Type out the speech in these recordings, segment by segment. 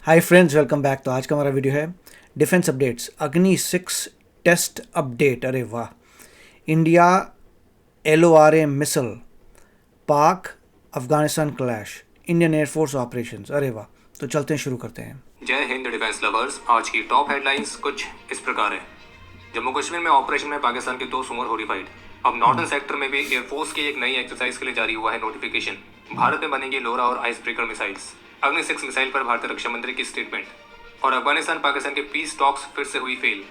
Hi friends, welcome back. तो आज का हमारा वीडियो है डिफेंस अपडेट्स। अग्नि 6 टेस्ट अपडेट। अरे वाह। इंडिया LORA मिसल, पाक Afghanistan clash, Indian air force operations. अरे वाह। तो चलते हैं, शुरू करते हैं। जय हिंद डिफेंस लवर्स। आज की टॉप हेडलाइंस कुछ इस प्रकार है। जम्मू कश्मीर में ऑपरेशन में पाकिस्तान के 2 सुमर हॉरिफाइड। अब नॉर्दर्न सेक्टर में भी एयरफोर्स की एक नई एक्सरसाइज के लिए जारी हुआ है नोटिफिकेशन। भारत में बनेंगी लोरा और आइस ब्रेकर मिसाइल्स। अग्नि 6 मिसाइल पर भारतीय रक्षा मंत्री की स्टेटमेंट। और अफगानिस्तान पाकिस्तान के पीस टॉक्स फिर से हुई फेल।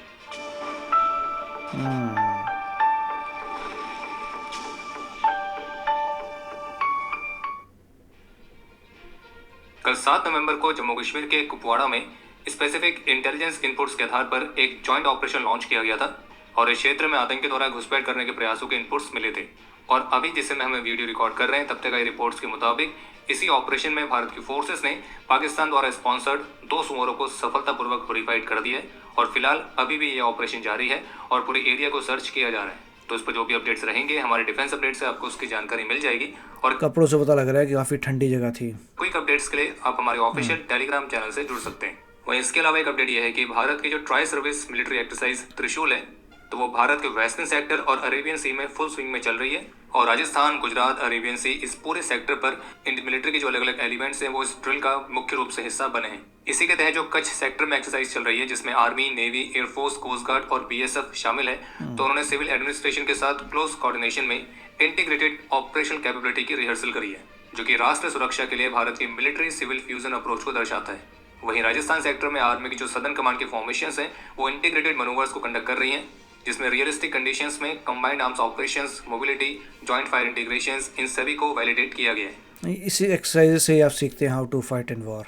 कल 7 नवंबर को जम्मू कश्मीर के कुपवाड़ा में स्पेसिफिक इंटेलिजेंस इनपुट्स के आधार पर एक जॉइंट ऑपरेशन लॉन्च किया गया था और इस क्षेत्र में आतंकी द्वारा घुसपैठ करने के प्रयासों के इनपुट्स मिले थे। और अभी जिस समय हमें वीडियो रिकॉर्ड कर रहे हैं तब तक आई रिपोर्ट्स के मुताबिक इसी ऑपरेशन में भारत की फोर्सेस ने पाकिस्तान द्वारा स्पॉन्सर्ड 2 सुमरों को सफलतापूर्वक हॉरिफाइड कर दिया है और फिलहाल अभी भी ये ऑपरेशन जारी है और पूरे एरिया को सर्च किया जा रहा है। तो इस पर जो भी अपडेट्स रहेंगे हमारे डिफेंस अपडेट से आपको उसकी जानकारी मिल जाएगी। और कपड़ों से पता लग रहा है कि काफ़ी ठंडी जगह थी। क्विक अपडेट्स के लिए आप हमारे ऑफिशियल टेलीग्राम चैनल से जुड़ सकते हैं। वहीं इसके अलावा एक अपडेट यह है कि भारत की जो ट्राई सर्विस मिलिट्री एक्सरसाइज त्रिशूल है तो वो भारत के वेस्टर्न सेक्टर और अरेबियन सी में फुल स्विंग में चल रही है और राजस्थान, गुजरात, अरेबियन सी इस पूरे सेक्टर पर इंडियन मिलिट्री के जो अलग अलग एलिमेंट्स हैं वो इस ड्रिल का मुख्य रूप से हिस्सा बने हैं। इसी के तहत जो कच्छ सेक्टर में एक्सरसाइज चल रही है जिसमें army, navy, air force, coast guard और BSF शामिल है, तो उन्होंने सिविल एडमिनिस्ट्रेशन के साथ क्लोज कोऑर्डिनेशन में इंटीग्रेटेड ऑपरेशनल कैपेबिलिटी की रिहर्सल करी है जो कि राष्ट्र सुरक्षा के लिए भारत की मिलिट्री सिविल फ्यूजन अप्रोच को दर्शाता है। वहीं राजस्थान सेक्टर में आर्मी की जो सदर्न कमांड के फॉर्मेशंस हैं वो इंटीग्रेटेड मनोवर्स को कंडक्ट कर रही हैं जिसमें रियलिस्टिक कंडीशंस में combined arms operations, mobility, joint fire integrations, इन सभी को वैलिडेट किया गया है। इसी एक्सरसाइज से आप सीखते हैं how to fight in war.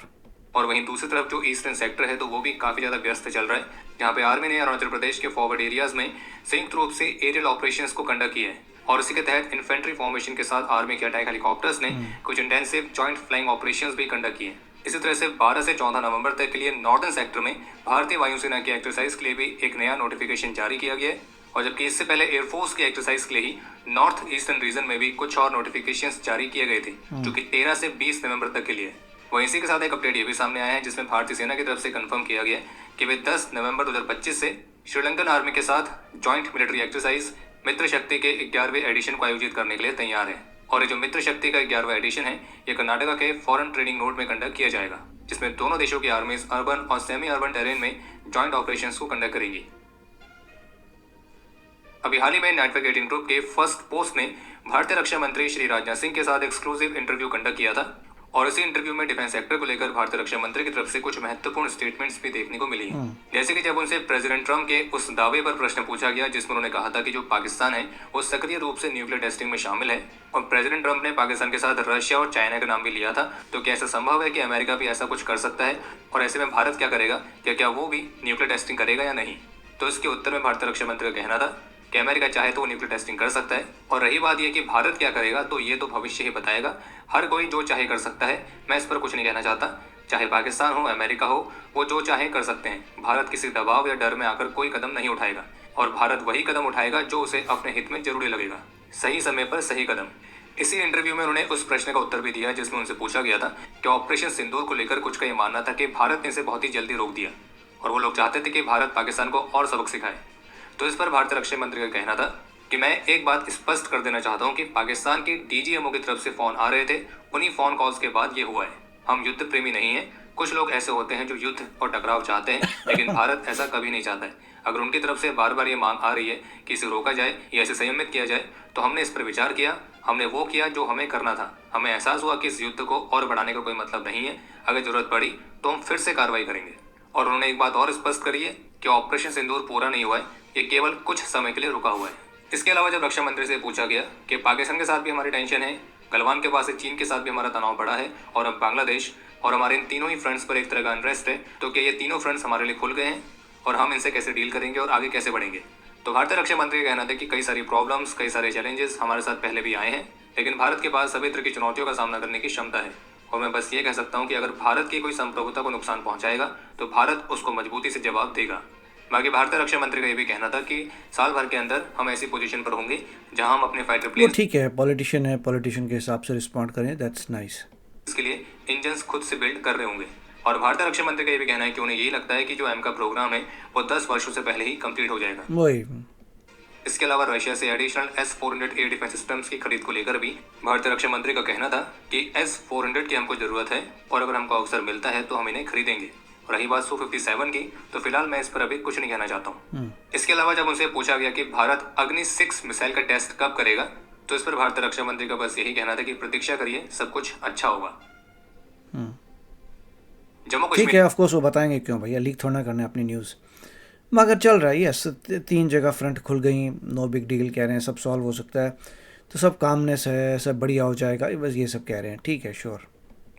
और वहीं दूसरी तरफ जो ईस्टर्न सेक्टर है तो वो भी काफी ज्यादा व्यस्त चल रहा है जहाँ पे आर्मी ने अरुणाचल प्रदेश के फॉरवर्ड एरियाज में संयुक्त रूप से एरियल ऑपरेशंस को कंडक्ट किया है और इसी के तहत इन्फेंट्री फॉर्मेशन के साथ आर्मी के अटैक हेलीकॉप्टर्स ने कुछ इंटेंसिव जॉइंट फ्लाइंग ऑपरेशंस भी कंडक्ट किए। इसी तरह से 12 से 14 नवंबर तक के लिए नॉर्दर्न सेक्टर में भारतीय वायुसेना की एक्सरसाइज के लिए भी एक नया नोटिफिकेशन जारी किया गया है और जबकि इससे पहले एयरफोर्स की एक्सरसाइज के लिए ही नॉर्थ ईस्टर्न रीजन में भी कुछ और नोटिफिकेशंस जारी किए गए थे जो कि 13 से 20 नवंबर तक के लिए। वहीं इसी के साथ एक अपडेट ये भी सामने आया है जिसमें भारतीय सेना की तरफ से कंफर्म किया गया कि वे 10 नवंबर 2025 से श्रीलंकन आर्मी के साथ जॉइंट मिलिट्री एक्सरसाइज मित्र शक्ति के 11वें एडिशन को आयोजित करने के लिए तैयार है। और ये जो मित्र शक्ति का 11वां एडिशन है ये कर्नाटका के फॉरेन ट्रेनिंग नोड में कंडक्ट किया जाएगा जिसमें दोनों देशों की आर्मीज अर्बन और सेमी अर्बन टेरेन में जॉइंट ऑपरेशंस को कंडक्ट करेंगी। अभी हाल ही में नेटवर्क 18 ग्रुप के फर्स्ट पोस्ट ने भारतीय रक्षा मंत्री श्री राजनाथ सिंह के साथ एक्सक्लूसिव इंटरव्यू कंडक्ट किया था और इसी इंटरव्यू में डिफेंस सेक्टर को लेकर भारतीय रक्षा मंत्री की तरफ से कुछ महत्वपूर्ण स्टेटमेंट्स भी देखने को मिली। जैसे कि जब उनसे प्रेसिडेंट ट्रम्प के उस दावे पर प्रश्न पूछा गया जिसमें उन्होंने कहा था कि जो पाकिस्तान है वो सक्रिय रूप से न्यूक्लियर टेस्टिंग में शामिल है और प्रेसिडेंट ट्रम्प ने पाकिस्तान के साथ रशिया और चाइना का नाम भी लिया था, तो क्या ऐसा संभव है कि अमेरिका भी ऐसा कुछ कर सकता है और ऐसे में भारत क्या करेगा, क्या वो भी न्यूक्लियर टेस्टिंग करेगा या नहीं। तो इसके उत्तर में भारतीय रक्षा मंत्री का कहना था कि अमेरिका चाहे तो वो न्यूक्लियर टेस्टिंग कर सकता है और रही बात यह कि भारत क्या करेगा तो ये तो भविष्य ही बताएगा। हर कोई जो चाहे कर सकता है, मैं इस पर कुछ नहीं कहना चाहता। चाहे पाकिस्तान हो, अमेरिका हो, वो जो चाहे कर सकते हैं। भारत किसी दबाव या डर में आकर कोई कदम नहीं उठाएगा और भारत वही कदम उठाएगा जो उसे अपने हित में जरूरी लगेगा, सही समय पर सही कदम। इसी इंटरव्यू में उन्होंने उस प्रश्न का उत्तर भी दिया जिसमें उनसे पूछा गया था कि ऑपरेशन सिंदूर को लेकर कुछ का ये मानना था कि भारत ने इसे बहुत ही जल्दी रोक दिया और वो लोग चाहते थे कि भारत पाकिस्तान को और सबक सिखाए। तो इस पर भारतीय रक्षा मंत्री का कहना था कि मैं एक बात स्पष्ट कर देना चाहता हूं कि पाकिस्तान के DGMO की तरफ से फोन आ रहे थे, उन्हीं फोन कॉल्स के बाद ये हुआ है। हम युद्ध प्रेमी नहीं हैं। कुछ लोग ऐसे होते हैं जो युद्ध और टकराव चाहते हैं लेकिन भारत ऐसा कभी नहीं चाहता है। अगर उनकी तरफ से बार बार ये मांग आ रही है कि इसे रोका जाए या इसे संयमित किया जाए तो हमने इस पर विचार किया, हमने वो किया जो हमें करना था। हमें एहसास हुआ कि इस युद्ध को और बढ़ाने का कोई मतलब नहीं है, अगर जरूरत पड़ी तो हम फिर से कार्रवाई करेंगे। और उन्होंने एक बात और स्पष्ट करी है कि ऑपरेशन सिंदूर पूरा नहीं हुआ है, ये केवल कुछ समय के लिए रुका हुआ है। इसके अलावा जब रक्षा मंत्री से पूछा गया कि पाकिस्तान के साथ भी हमारी टेंशन है, गलवान के पास से चीन के साथ भी हमारा तनाव बढ़ा है और अब बांग्लादेश और हमारे इन तीनों ही फ्रंट्स पर एक तरह का अनरेस्ट है, तो क्या ये तीनों फ्रंट्स हमारे लिए खुल गए हैं और हम इनसे कैसे डील करेंगे और आगे कैसे बढ़ेंगे। तो भारतीय रक्षा मंत्री का कहना था कि कई सारी प्रॉब्लम्स, कई सारे चैलेंजेस हमारे साथ पहले भी आए हैं लेकिन भारत के पास सभी तरह की चुनौतियों का सामना करने की क्षमता है और मैं बस ये कह सकता हूँ कि अगर भारत की कोई संप्रभुता को नुकसान पहुंचाएगा तो भारत उसको मजबूती से जवाब देगा। बाकी भारतीय रक्षा मंत्री का ये भी कहना था कि साल भर के अंदर हम ऐसी पोजीशन पर होंगे जहां हम अपने फाइटर प्लेन, ठीक है, पॉलिटिशियन है, पॉलिटिशियन के हिसाब से रिस्पॉन्ड करें, दैट्स नाइस। इसके लिए इंजन्स खुद से बिल्ड कर रहे होंगे और भारतीय रक्षा मंत्री का ये भी कहना है कि उन्हें यही लगता है कि जो एम का प्रोग्राम है वो 10 वर्षों से पहले ही कंप्लीट हो जाएगा। वही। इसके अलावा रशिया से additional S-400 air defence systems की खरीद को लेकर भी भारतीय रक्षा मंत्री का कहना था कि S-400 की हमको जरूरत है और अगर हमको अवसर मिलता है तो हम इन्हें खरीदेंगे। रही बात Su-57 की, तो फिलहाल मैं इस पर अभी कुछ नहीं कहना चाहता हूँ। इसके अलावा जब उनसे पूछा गया कि भारत अग्नि 6 मिसाइल का टेस्ट कब करेगा, तो इस पर भारतीय रक्षा मंत्री का बस यही कहना था कि प्रतीक्षा करिए, सब कुछ अच्छा होगा। जम्मू ठीक कश्मीर है, ऑफ कोर्स वो बताएंगे क्यों भैया, लीक थोड़ा ना करना है अपनी न्यूज़। मगर चल रहा है, यस 3 जगह फ्रंट खुल गई, नो बिग डील कह रहे हैं, सब सॉल्व हो सकता है, तो सब कामनेस है, सब बढ़िया हो जाएगा, बस ये सब कह रहे हैं। ठीक है, श्योर।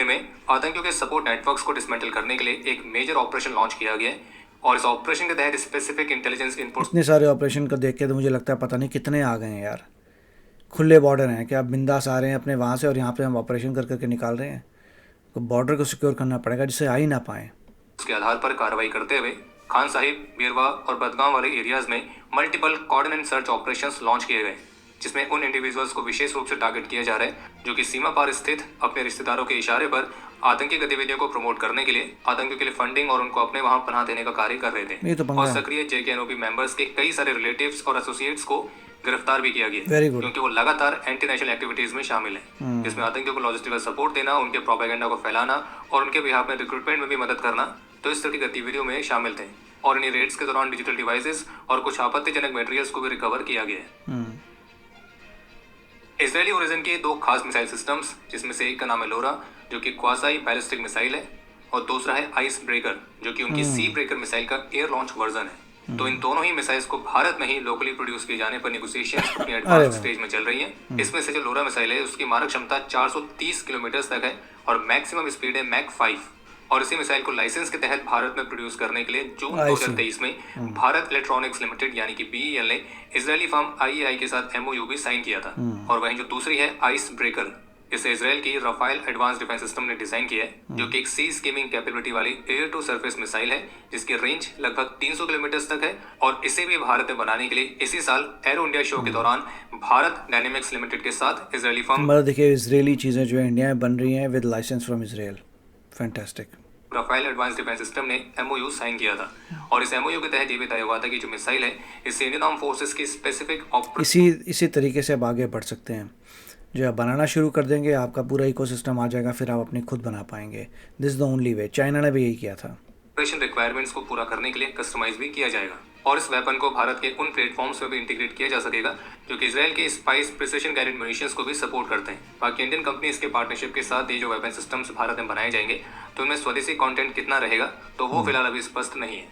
में आतंकियों के सपोर्ट नेटवर्क्स को डिसमेंटल करने के लिए एक मेजर ऑपरेशन लॉन्च किया गया है और इस ऑपरेशन के तहत स्पेसिफिक इंटेलिजेंस इनपुट इतने सारे ऑपरेशन को देख के तो मुझे लगता है पता नहीं कितने आ गए हैं यार। खुले बॉर्डर हैं, क्या बिंदास आ रहे हैं अपने वहाँ से और यहाँ पे हम ऑपरेशन कर करके निकाल रहे हैं। तो बॉर्डर को सिक्योर करना पड़ेगा जिससे आ ही ना पाए। उसके आधार पर कार्रवाई करते हुए खान साहिब, बीरवा और बदगांव वाले एरियाज में multiple coordinate search operations launch किए गए, जिसमें उन इंडिविजुअल्स को विशेष रूप से टारगेट किया जा रहा है जो कि सीमा पार स्थित अपने रिश्तेदारों के इशारे पर आतंकी गतिविधियों को प्रमोट करने के लिए, आतंकियों के लिए फंडिंग और उनको अपने वहां पनाह देने का कार्य कर रहे ये तो थे। पंगा और है। सक्रिय JKNOP मेंबर्स के कई सारे रिलेटिव्स और एसोसिएट्स को गिरफ्तार भी किया गया, Very good। क्योंकि वो लगातार एंटी नेशनल एक्टिविटीज में शामिल है, जिसमें आतंकियों को लॉजिस्टिकल सपोर्ट देना, उनके प्रोपेगेंडा को फैलाना और उनके बिहाफ में रिक्रूटमेंट में भी मदद करना, तो इस तरह की गतिविधियों में शामिल थे। और इन रेड्स के दौरान डिजिटल डिवाइसेस और कुछ आपत्तिजनक मटेरियल्स को भी रिकवर किया गया है। इजरायली ओरिजिन के 2 खास मिसाइल सिस्टम्स, जिसमें से एक का नाम है लोरा जो कि क्वासाई बैलिस्टिक मिसाइल है और दूसरा है आइस ब्रेकर जो कि उनकी सी ब्रेकर मिसाइल का एयर लॉन्च वर्जन है। तो इन दोनों ही मिसाइल्स को भारत में ही लोकली प्रोड्यूस किए जाने पर नेगोशिएशंस अपनी एडवांस स्टेज में चल रही है। इसमें से जो लोरा मिसाइल है उसकी मारक क्षमता 430 किलोमीटर तक है और मैक्सिमम स्पीड है मैक 5। और इसी मिसाइल को लाइसेंस के तहत भारत में प्रोड्यूस करने के लिए जून 2023 में भारत इलेक्ट्रॉनिक्स लिमिटेड यानी कि BEL ने इजरायली फर्म IAI के साथ MOU भी साइन किया था। और वहीं जो दूसरी है आइस ब्रेकर, इसे इजराइल की राफेल एडवांस डिफेंस सिस्टम ने डिजाइन किया है, जो कि एक सी स्कीमिंग कैपेबिलिटी वाली एयर टू सरफेस मिसाइल है जिसकी रेंज लगभग 300 किलोमीटर तक है। और इसे भी भारत में बनाने के लिए इसी साल एरो इंडिया शो के दौरान भारत डायनेमिक्स लिमिटेड के साथ इजरायली फर्म मतलब देखिए, इजरायली चीज़ें जो है इंडिया में बन रही हैं with licence from Israel. Fantastic. Rafael advance defence system ने MOU साइन किया था और इस MOU के तहत ये भी तय हुआ था कि जो मिसाइल है इससे इंडियन आर्म फोर्सेस की स्पेसिफिक इसी तरीके से अब आगे बढ़ सकते हैं। जो आप बनाना शुरू कर देंगे, आपका पूरा इकोसिस्टम आ जाएगा, फिर आप अपनी खुद बना पाएंगे। This is the only way. China ने भी यही किया था। ऑपरेशन रिक्वायरमेंट्स को पूरा करने के लिए कस्टमाइज भी किया जाएगा और इस वेपन को भारत के उन प्लेटफॉर्म्स में भी इंटीग्रेट किया जा सकेगा जो कि इजराइल के स्पाइस प्रिसिशन गाइडेड म्यूनिशंस को भी सपोर्ट करते हैं। बाकी इंडियन कंपनीज के पार्टनरशिप के साथ ये जो वेपन सिस्टम्स भारत में बनाए जाएंगे तो उनमें स्वदेशी कंटेंट कितना रहेगा तो वो फिलहाल अभी स्पष्ट नहीं है।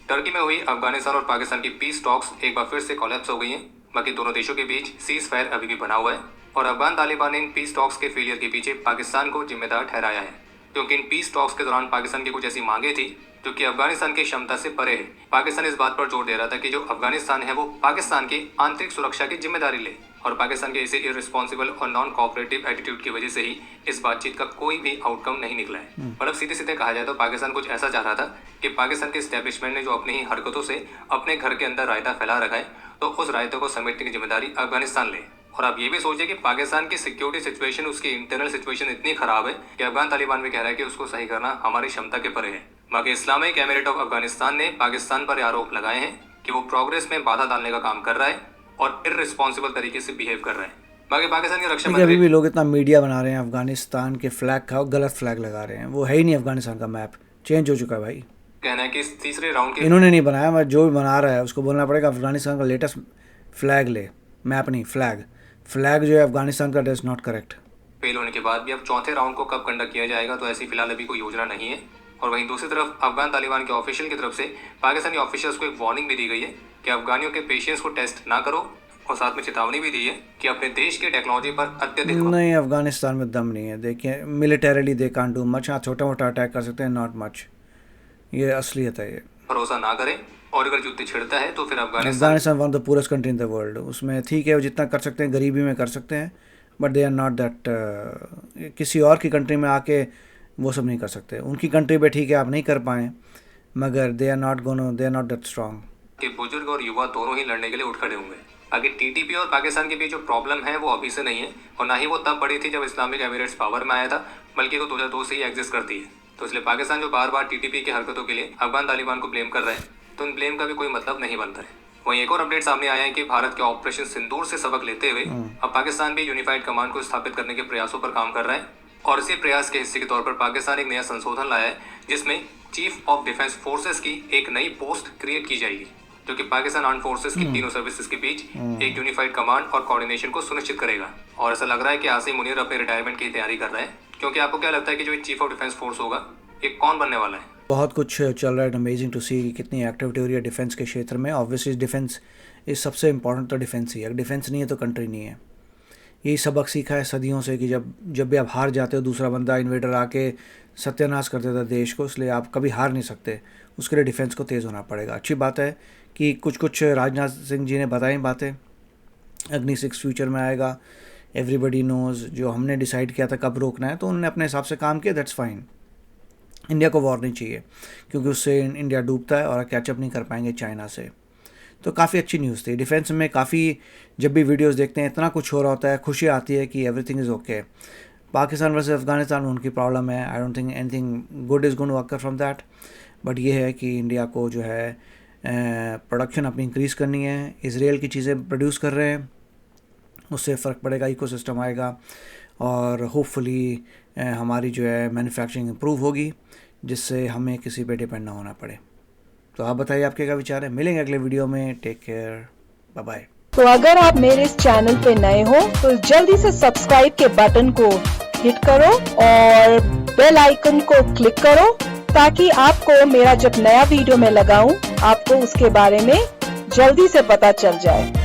टर्की में हुई अफगानिस्तान और पाकिस्तान की पीस टॉक्स एक बार फिर से कोलैप्स हो गई हैं। बाकी दोनों देशों के बीच सीज फायर अभी भी बना हुआ है और अफगान तालिबान ने इन पीस टॉक्स के फेलियर के पीछे पाकिस्तान को जिम्मेदार ठहराया है, क्योंकि इन पीस टॉक्स के दौरान पाकिस्तान की कुछ ऐसी मांगे थी जो कि अफगानिस्तान की क्षमता से परे है। पाकिस्तान इस बात पर जोर दे रहा था कि जो अफगानिस्तान है वो पाकिस्तान की आंतरिक सुरक्षा की जिम्मेदारी ले और पाकिस्तान के इसे इररिस्पॉन्सिबल और नॉन कोऑपरेटिव एटीट्यूड की वजह से ही इस बातचीत का कोई भी आउटकम नहीं निकला है। मतलब सीधे सीधे कहा जाए तो पाकिस्तान कुछ ऐसा चाह रहा था कि पाकिस्तान के एस्टेब्लिशमेंट ने जो अपनी ही हरकतों से अपने घर के अंदर रायता फैला रखा है तो उस रायते को समेटने की जिम्मेदारी अफगानिस्तान ले। और आप ये भी सोचिए कि पाकिस्तान की सिक्योरिटी सिचुएशन, उसकी इंटरनल सिचुएशन इतनी खराब है कि अफगान तालिबान भी कह रहा है कि उसको सही करना हमारी क्षमता के परे है। बाकी इस्लामिक एमिरेट ऑफ अफगानिस्तान ने पाकिस्तान पर आरोप लगाए हैं कि वो प्रोग्रेस में बाधा डालने का काम कर रहा है और इररिस्पॉन्सिबल तरीके से बिहेव कर रहा है। बाकी पाकिस्तान के रक्षा मंत्री, अभी भी लोग इतना मीडिया बना रहे हैं अफगानिस्तान के फ्लैग का, गलत फ्लैग लगा रहे हैं। वो है ही नहीं, अफगानिस्तान का मैप चेंज हो चुका है भाई। कहना है कि इस तीसरे राउंड के इन्होंने नहीं बनाया, मैं जो भी बना रहा है उसको बोलना पड़ेगा अफगानिस्तान का लेटेस्ट फ्लैग ले, मैप नहीं फ्लैग जो है अफगानिस्तान का इज नॉट करेक्ट। फेल होने के बाद भी अब चौथे राउंड को कब कंडक्ट किया जाएगा तो ऐसी फिलहाल अभी कोई योजना नहीं है। और वहीं दूसरी तरफ अफगान तालिबान के ऑफिशियल की तरफ से पाकिस्तानी ऑफिशियल्स को एक वार्निंग भी दी गई है कि अफगानियों के पेशेंस को टेस्ट ना करो और साथ में चेतावनी भी दी है कि अपने देश के टेक्नोलॉजी पर अत्यधिक नहीं, अफगानिस्तान में दम नहीं है। देखिए militarily they can't do much. हाँ, छोटा मोटा अटैक कर सकते हैं, नॉट मच। ये असलियत है। ये भरोसा ना करें और अगर युद्ध छिड़ता है तो फिर Afghanistan one of the purest country in the world. उसमें ठीक है वो जितना कर सकते हैं गरीबी में कर सकते हैं, but they are not that. किसी और की कंट्री में आके वो सब नहीं कर सकते। उनकी कंट्री पे ठीक है आप नहीं कर पाए, मगर they are not that strong. कि बुजुर्ग और युवा दोनों ही लड़ने के लिए उठ खड़े होंगे। बाकी टीटीपी और पाकिस्तान के बीच जो प्रॉब्लम है वो अभी से नहीं है, और ना ही वो तब बढ़ी थी जब इस्लामिक एमिरेट्स पावर में आया था, बल्कि वो 2002 से ही एग्जिस्ट करती है। तो इसलिए पाकिस्तान जो बार बार टीटीपी की हरकतों के लिए अफगान तालिबान को ब्लेम कर रहे हैं, तो उन ब्लेम का भी कोई मतलब नहीं बनता है। वहीं एक और अपडेट सामने आया है कि भारत के ऑपरेशन सिंदूर से सबक लेते हुए अब पाकिस्तान भी यूनिफाइड कमांड को स्थापित करने के प्रयासों पर काम कर रहा है, और इसी प्रयास के हिस्से के तौर पर पाकिस्तान एक नया संशोधन लाया है जिसमें चीफ ऑफ डिफेंस फोर्सेस की एक नई पोस्ट क्रिएट की जाएगी, जो कि पाकिस्तान आर्म फोर्सेस की तीनों सर्विसेज के बीच एक यूनिफाइड कमांड और कोऑर्डिनेशन को सुनिश्चित करेगा। और ऐसा लग रहा है कि आसिम मुनीर अपने रिटायरमेंट की तैयारी कर रहे हैं, क्योंकि आपको क्या लगता है कि जो चीफ ऑफ डिफेंस फोर्स होगा ये कौन बनने वाला है? बहुत कुछ चल रहा है, अमेजिंग टू सी कितनी एक्टिविटी हो रही है डिफेंस के क्षेत्र में। ऑब्वियसली डिफेंस इस सबसे इंपॉर्टेंट तो डिफेंस ही है, डिफेंस नहीं है तो कंट्री नहीं है। यही सबक सीखा है सदियों से कि जब भी आप हार जाते हो, दूसरा बंदा इन्वेडर आके सत्यानाश कर देता है देश को, इसलिए आप कभी हार नहीं सकते, उसके लिए डिफेंस को तेज़ होना पड़ेगा। अच्छी बात है कि कुछ राजनाथ सिंह जी ने बताई बातें, अग्नि 6 फ्यूचर में आएगा, एवरीबडी नोज़, जो हमने डिसाइड किया था कब रोकना है, तो उन्होंने अपने हिसाब से काम किया, दैट्स फाइन। इंडिया को वॉर नहीं चाहिए, क्योंकि उससे इंडिया डूबता है और कैचअप नहीं कर पाएंगे चाइना से। तो काफ़ी अच्छी न्यूज़ थी। डिफेंस में काफ़ी, जब भी वीडियोस देखते हैं इतना कुछ हो रहा होता है, खुशी आती है कि everything is okay. Pakistan versus Afghanistan में उनकी प्रॉब्लम है, I don't think anything good is going to occur from that, but ये है कि इंडिया को जो है प्रोडक्शन अपनी इंक्रीज़ करनी है। इजराइल की चीज़ें प्रोड्यूस कर रहे हैं, उससे फ़र्क पड़ेगा, इकोसिस्टम आएगा, और होपफुली हमारी जो है मैन्युफैक्चरिंग इम्प्रूव होगी, जिससे हमें किसी पे डिपेंड ना होना पड़े। तो आप बताइए आपके क्या विचार है। मिलेंगे अगले वीडियो में, टेक केयर, बाय बाय। तो अगर आप मेरे इस चैनल पे नए हो तो जल्दी से सब्सक्राइब के बटन को हिट करो और बेल आइकन को क्लिक करो, ताकि आपको मेरा जब नया वीडियो मैं लगाऊं आपको उसके बारे में जल्दी से पता चल जाए।